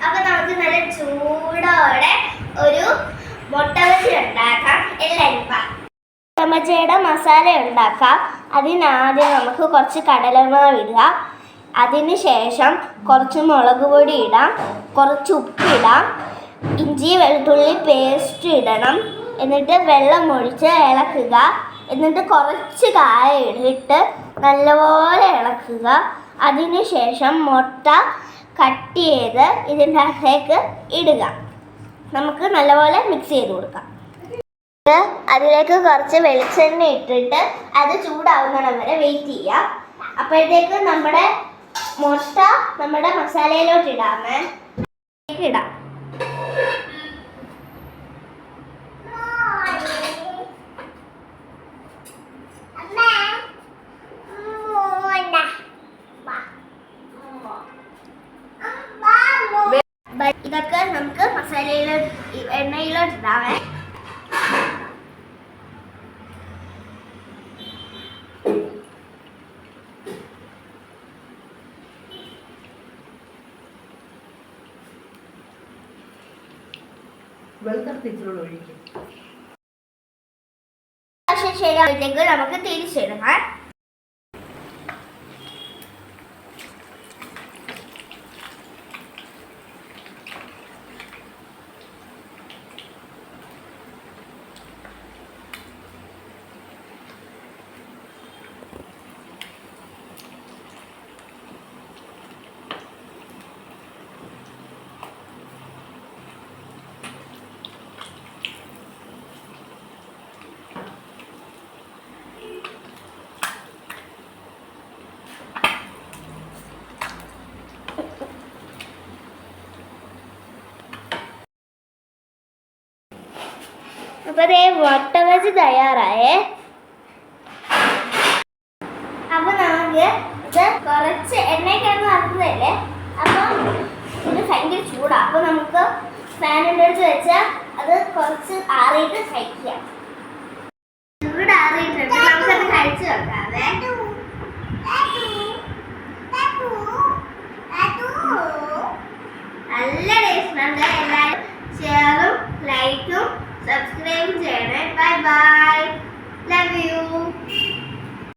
അപ്പൊ നമുക്ക് നല്ല ചൂടോടെ ഒരു മുട്ട ബജി ഉണ്ടാക്കാം. എല്ലാവരും മുട്ട ബജിയുടെ മസാല ഉണ്ടാക്കാം. അതിനാദ്യം നമുക്ക് കുറച്ച് കടലമാവ് ഇടുക. അതിന് ശേഷം കുറച്ച് മുളക് പൊടി ഇടാം, കുറച്ച് ഉപ്പിടാം, ഇഞ്ചി വെളുത്തുള്ളി പേസ്റ്റ് ഇടണം. എന്നിട്ട് വെള്ളം ഒഴിച്ച് ഇളക്കുക. എന്നിട്ട് കുറച്ച് കായ ഇട്ട് നല്ലപോലെ ഇളക്കുക. അതിന് ശേഷം മുട്ട കട്ട് ചെയ്ത് ഇതിൻ്റെ അകത്തേക്ക് ഇടുക. നമുക്ക് നല്ലപോലെ മിക്സ് ചെയ്ത് കൊടുക്കാം. അതിലേക്ക് കുറച്ച് വെളിച്ചെണ്ണ ഇട്ടിട്ട് അത് ചൂടാവുന്നിടം വരെ വെയിറ്റ് ചെയ്യാം. അപ്പോഴത്തേക്ക് നമ്മുടെ മുട്ട നമ്മുടെ മസാലയിലോട്ട് ഇടാമേ. ഇടാം. ഇതൊക്കെ നമുക്ക് മസാലയിലോട്ട് എണ്ണയിലോട്ട് ഇടാമേ. ശരിയാവുമ്പോഴത്തേക്ക് നമുക്ക് തിരിച്ചിടണം. അപ്പൊ മുട്ട ബജി തയ്യാറായേ. അപ്പൊ നമുക്ക് ഇത് കുറച്ച് എണ്ണയ്ക്കാണ് വറുത്തതല്ലേ. അപ്പൊ ഇത് ഭയങ്കര ചൂടാണ്. അപ്പൊ നമുക്ക് ഫാനിൻ്റെ അടുത്ത് വെച്ചാൽ അത് കുറച്ച് ആറിയിട്ട് കഴിക്കാം. ചൂടാറിയിട്ടുണ്ട്. നമുക്കത് കഴിച്ചു വെക്കാവേ. നല്ല ടേസ്റ്റ് ഉണ്ട്. എല്ലാവരും ഷെയറും ലൈക്കും സബ്സ്ക്രൈബ് ചെയ്യണേ. Bye bye.